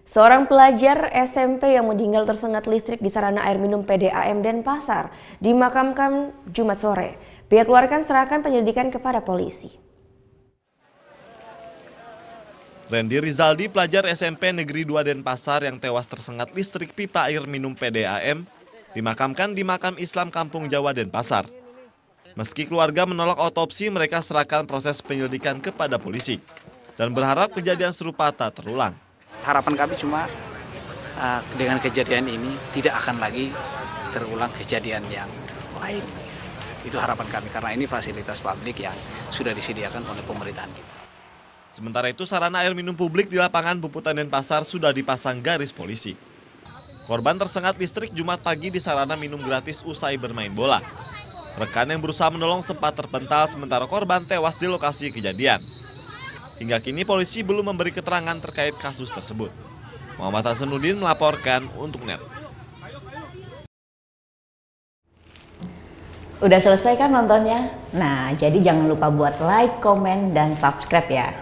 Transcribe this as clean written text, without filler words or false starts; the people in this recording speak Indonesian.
Seorang pelajar SMP yang meninggal tersengat listrik di sarana air minum PDAM Denpasar dimakamkan Jumat sore. Pihak keluarga serahkan penyelidikan kepada polisi. Randy Rizaldi, pelajar SMP Negeri 2 Denpasar yang tewas tersengat listrik pipa air minum PDAM, dimakamkan di Makam Islam Kampung Jawa Denpasar. Meski keluarga menolak otopsi, mereka serahkan proses penyelidikan kepada polisi dan berharap kejadian serupa tak terulang. Harapan kami cuma dengan kejadian ini tidak akan lagi terulang kejadian yang lain. Itu harapan kami karena ini fasilitas publik yang sudah disediakan oleh pemerintahan kita. Sementara itu, sarana air minum publik di lapangan Puputan Denpasar sudah dipasang garis polisi. Korban tersengat listrik Jumat pagi di sarana minum gratis usai bermain bola. Rekan yang berusaha menolong sempat terpental sementara korban tewas di lokasi kejadian. Hingga kini polisi belum memberi keterangan terkait kasus tersebut. Muhammad Hasanuddin melaporkan untuk NET. Udah selesai kan nontonnya? Nah, jadi jangan lupa buat like, komen, dan subscribe ya.